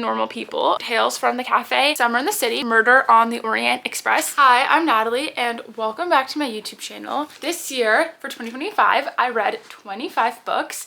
Normal People, Tales from the Cafe, Summer in the City, Murder on the Orient Express. Hi, I'm Natalie and welcome back to my YouTube channel. This year, for 2025, I read 25 books.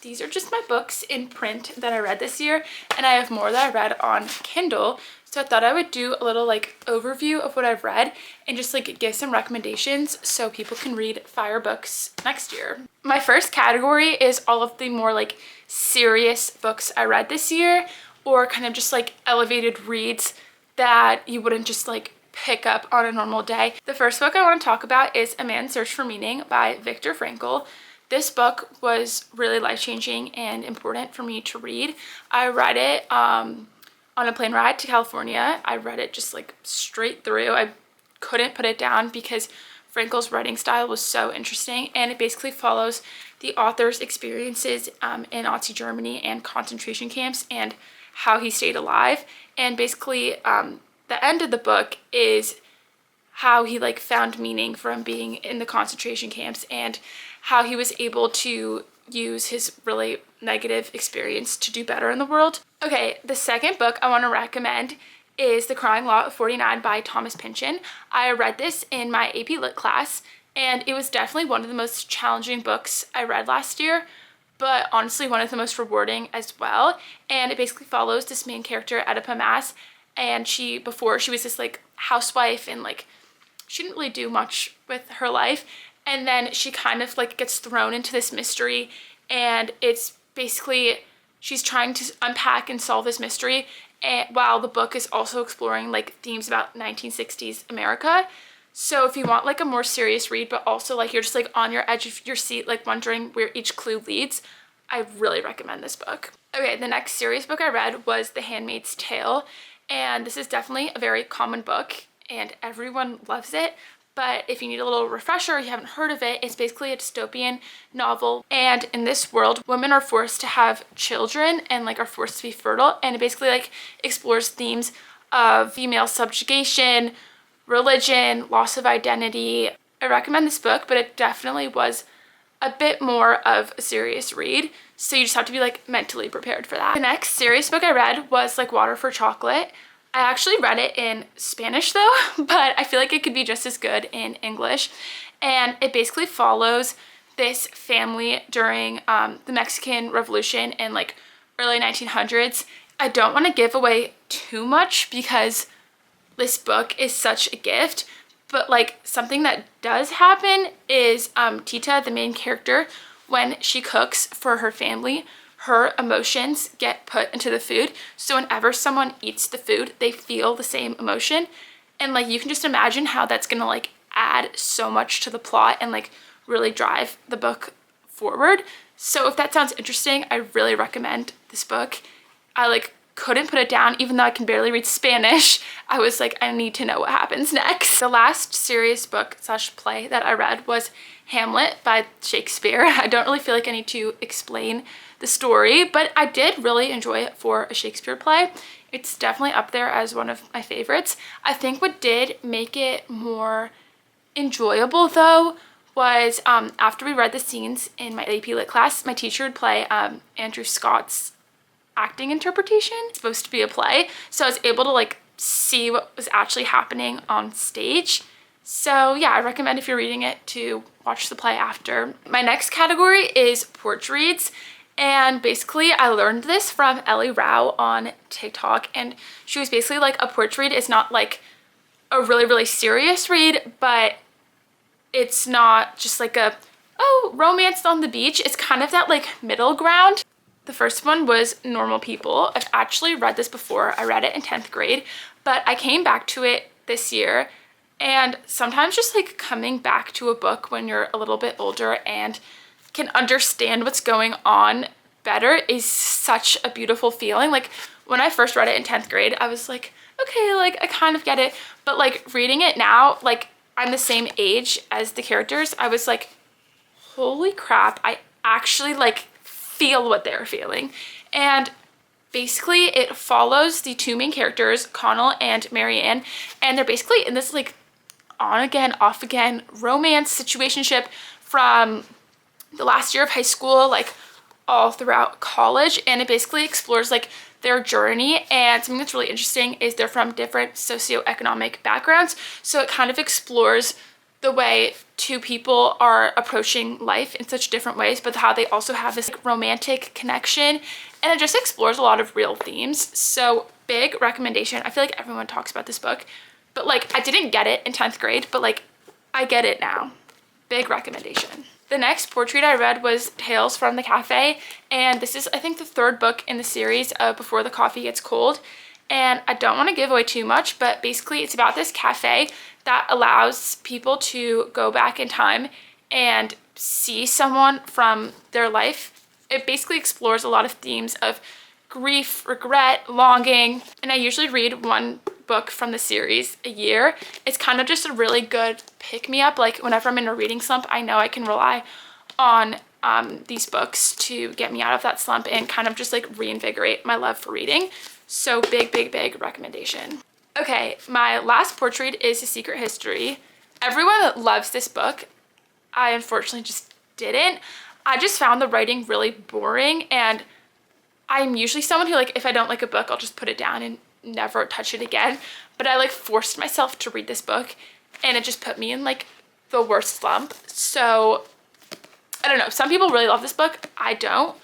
These are just my books in print that I read this year, and I have more that I read on Kindle. So I thought I would do a little overview of what I've read and just give some recommendations so people can read fire books next year. My first category is all of the more serious books I read this year, or kind of just elevated reads that you wouldn't just pick up on a normal day. The first book I want to talk about is A Man's Search for Meaning by Viktor Frankl. This book was really life-changing and important for me to read. I read it on a plane ride to California. I read it just straight through. I couldn't put it down because Frankl's writing style was so interesting, and it basically follows the author's experiences in Nazi Germany and concentration camps and how he stayed alive. And basically the end of the book is how he found meaning from being in the concentration camps and how he was able to use his really negative experience to do better in the world. Okay, the second book I want to recommend is The Crying Law of 49 by Thomas Pynchon. I read this in my AP Lit class, and it was definitely one of the most challenging books I read last year, but honestly one of the most rewarding as well. And it basically follows this main character, Oedipa Maas, and before she was this housewife, and she didn't really do much with her life, and then she kind of gets thrown into this mystery, and it's basically she's trying to unpack and solve this mystery, and while the book is also exploring themes about 1960s America. So if you want a more serious read, but also you're just on your edge of your seat wondering where each clue leads, I really recommend this book. Okay, the next serious book I read was The Handmaid's Tale, and this is definitely a very common book and everyone loves it. But if you need a little refresher, you haven't heard of it, it's basically a dystopian novel. And in this world, women are forced to have children and are forced to be fertile. And it basically explores themes of female subjugation, religion, loss of identity. I recommend this book, but it definitely was a bit more of a serious read. So you just have to be mentally prepared for that. The next serious book I read was Water for Chocolate. I actually read it in Spanish though, but I feel it could be just as good in English. And it basically follows this family during the Mexican Revolution in early 1900s. I don't want to give away too much because this book is such a gift, but something that does happen is Tita, the main character, when she cooks for her family, her emotions get put into the food. So whenever someone eats the food, they feel the same emotion. And you can just imagine how that's gonna add so much to the plot and really drive the book forward. So if that sounds interesting, I really recommend this book. I couldn't put it down even though I can barely read Spanish. I was I need to know what happens next. The last serious book / play that I read was Hamlet by Shakespeare. I don't really feel I need to explain the story, but I did really enjoy it for a Shakespeare play. It's definitely up there as one of my favorites. I think what did make it more enjoyable though was after we read the scenes in my AP Lit class, my teacher would play Andrew Scott's acting interpretation. It's supposed to be a play, so I was able to see what was actually happening on stage. So yeah, I recommend if you're reading it to watch the play after. My next category is porch reads, and basically I learned this from Ellie Rao on TikTok, and she was basically a porch read is not a really serious read, but it's not just romance on the beach. It's kind of that middle ground. The first one was Normal People. I've actually read this before. I read it in 10th grade, but I came back to it this year. And sometimes just coming back to a book when you're a little bit older and can understand what's going on better is such a beautiful feeling. When I first read it in 10th grade, I was okay, I kind of get it. But reading it now, I'm the same age as the characters, I was holy crap, I actually feel what they're feeling. And basically it follows the two main characters, Connell and Marianne, and they're basically in this on again, off again romance situationship from the last year of high school all throughout college. And it basically explores their journey. And something that's really interesting is they're from different socioeconomic backgrounds. So it kind of explores the way two people are approaching life in such different ways, but how they also have this like, romantic connection. And it just explores a lot of real themes. So big recommendation. I feel like everyone talks about this book, but like I didn't get it in 10th grade, but like I get it now. Big recommendation. The next portrait I read was Tales from the Cafe, and this is I think the third book in the series of Before the Coffee Gets Cold. And I don't want to give away too much, but basically it's about this cafe that allows people to go back in time and see someone from their life. It basically explores a lot of themes of grief, regret, longing, and I usually read one book from the series a year. It's kind of just a really good pick-me-up. Like whenever I'm in a reading slump, I know I can rely on these books to get me out of that slump and kind of just like reinvigorate my love for reading. So big recommendation. Okay, my last portrait is A Secret History. Everyone loves this book. I unfortunately just didn't. I just found the writing really boring, and I'm usually someone who like if I don't like a book, I'll just put it down and never touch it again. But I like forced myself to read this book, and it just put me in like the worst slump. So I don't know, some people really love this book. I don't.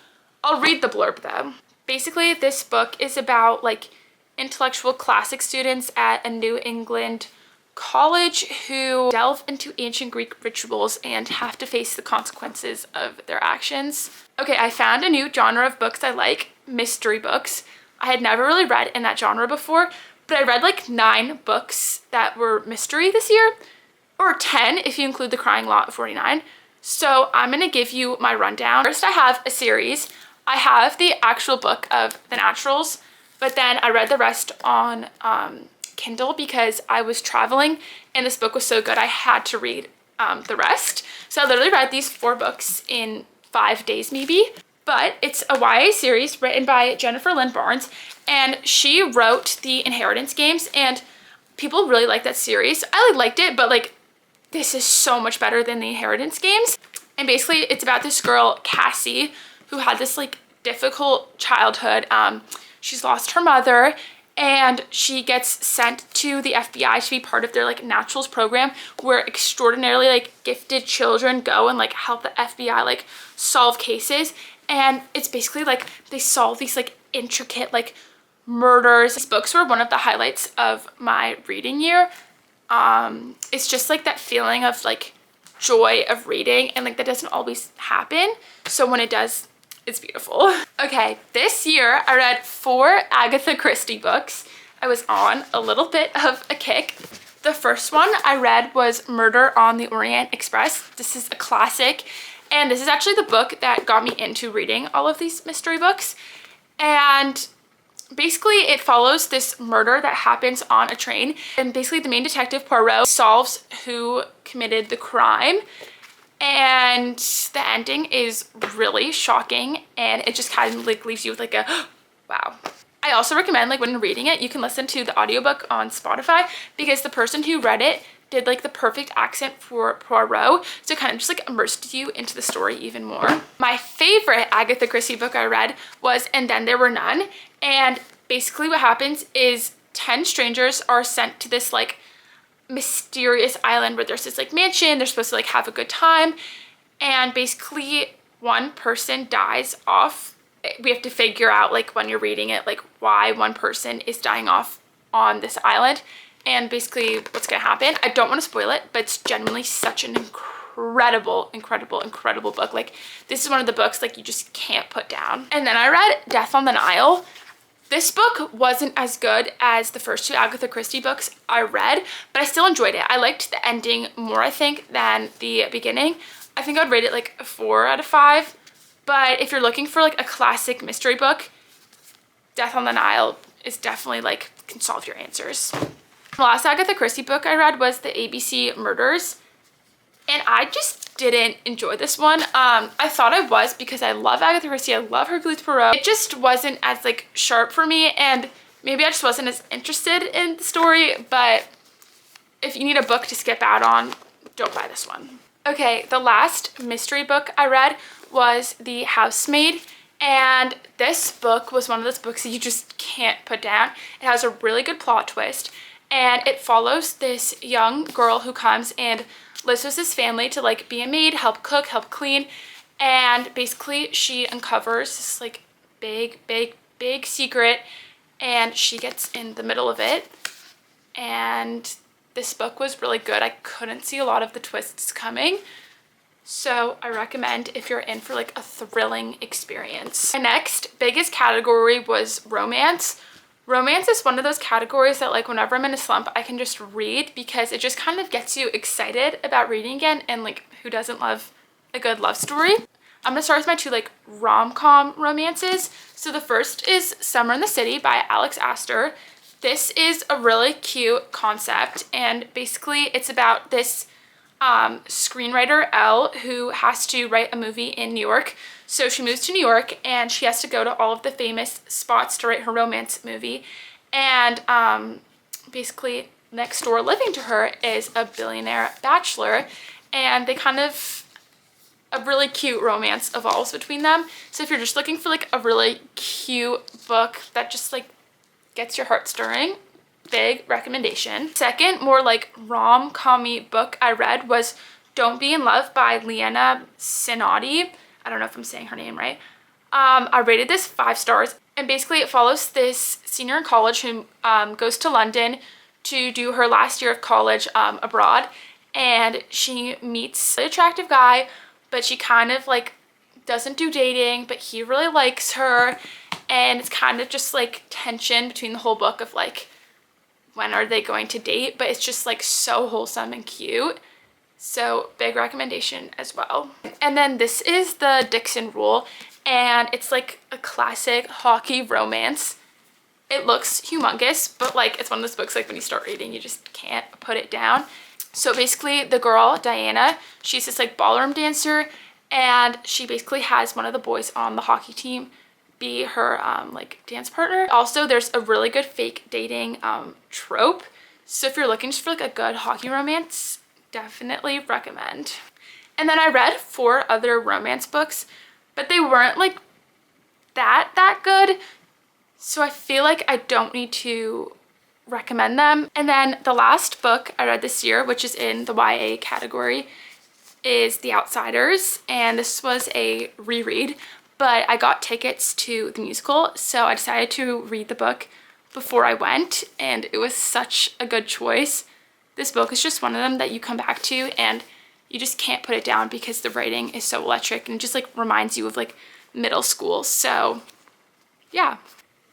I'll read the blurb though. Basically, this book is about like intellectual classic students at a New England college who delve into ancient Greek rituals and have to face the consequences of their actions. Okay, I found a new genre of books I like, mystery books. I had never really read in that genre before, but I read like 9 books that were mystery this year, or 10 if you include The Crying Lot of 49. So I'm gonna give you my rundown. First, I have a series. I have the actual book of The Naturals, but then I read the rest on Kindle because I was traveling and this book was so good I had to read the rest. So I literally read these 4 books in 5 days maybe. But it's a YA series written by Jennifer Lynn Barnes, and she wrote the Inheritance games, and people really like that series. I liked it, but like this is so much better than the Inheritance games. And basically it's about this girl, Cassie, who had this like difficult childhood. She's lost her mother, and she gets sent to the FBI to be part of their like naturals program where extraordinarily like gifted children go and like help the FBI like solve cases. And it's basically like they solve these like intricate like murders. These books were one of the highlights of my reading year. It's just like that feeling of like joy of reading, and like that doesn't always happen. So when it does, it's beautiful. Okay, this year I read 4 Agatha Christie books. I was on a little bit of a kick. The first one I read was Murder on the Orient Express. This is a classic, and this is actually the book that got me into reading all of these mystery books. And basically it follows this murder that happens on a train, and basically the main detective, Poirot, solves who committed the crime. And the ending is really shocking, and it just kind of like leaves you with like a wow. I also recommend like when reading it, you can listen to the audiobook on Spotify because the person who read it did like the perfect accent for Poirot, so it kind of just like immersed you into the story even more. My favorite Agatha Christie book I read was And Then There Were None, and basically what happens is 10 strangers are sent to this like mysterious island where there's this like mansion. They're supposed to like have a good time, and basically one person dies off. We have to figure out like when you're reading it like why one person is dying off on this island and basically what's gonna happen. I don't want to spoil it, but it's genuinely such an incredible book. Like this is one of the books like you just can't put down. And then I read Death on the Nile. This book wasn't as good as the first 2 Agatha Christie books I read, but I still enjoyed it. I liked the ending more, I think, than the beginning. I think I'd rate it like a 4 out of 5. But if you're looking for like a classic mystery book, Death on the Nile is definitely like can solve your answers. The last Agatha Christie book I read was the ABC Murders, and I just didn't enjoy this one. I thought I was because I love Agatha Christie, I love Hercule Poirot. It just wasn't as like sharp for me, and maybe I just wasn't as interested in the story, but if you need a book to skip out on, don't buy this one. Okay, the last mystery book I read was The Housemaid, And this book was one of those books that you just can't put down. It has a really good plot twist, and it follows this young girl who comes and lives with his family to like be a maid, help cook, help clean, and basically she uncovers this like big secret, and she gets in the middle of it. And this book was really good. I couldn't see a lot of the twists coming, so I recommend if you're in for like a thrilling experience. My next biggest category was romance. Romance is one of those categories that like whenever I'm in a slump, I can just read because it just kind of gets you excited about reading again, and like who doesn't love a good love story? I'm gonna start with my two like rom-com romances. So the first is Summer in the City by Alex Astor. This is a really cute concept, and basically it's about this screenwriter Elle who has to write a movie in New York. So she moves to New York and she has to go to all of the famous spots to write her romance movie. And basically next door living to her is a billionaire bachelor, and they kind of, a really cute romance evolves between them. So if you're just looking for like a really cute book that just like gets your heart stirring, big recommendation. Second, more like rom-com-y book I read was Don't Be in Love by Liana Sinotti. I don't know if I'm saying her name right. I rated this 5 stars, and basically it follows this senior in college who goes to London to do her last year of college abroad, and she meets an attractive guy, but she kind of like doesn't do dating, but he really likes her, and it's kind of just like tension between the whole book of like when are they going to date, but it's just like so wholesome and cute. So big recommendation as well. And then this is The Dixon Rule, and it's like a classic hockey romance. It looks humongous, but like it's one of those books like when you start reading you just can't put it down. So basically the girl Diana, she's this like ballroom dancer, and she basically has one of the boys on the hockey team be her like dance partner. Also, there's a really good fake dating trope. So if you're looking just for like a good hockey romance, definitely recommend. And then I read 4 other romance books, but they weren't like that good. So I feel like I don't need to recommend them. And then the last book I read this year, which is in the YA category, is The Outsiders. And this was a reread, but I got tickets to the musical, so I decided to read the book before I went, and it was such a good choice. This book is just one of them that you come back to and you just can't put it down because the writing is so electric and it just like reminds you of like middle school. So yeah,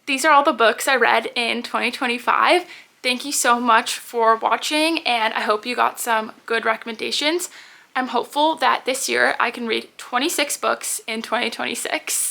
these are all the books I read in 2025. Thank you so much for watching, and I hope you got some good recommendations. I'm hopeful that this year I can read 26 books in 2026.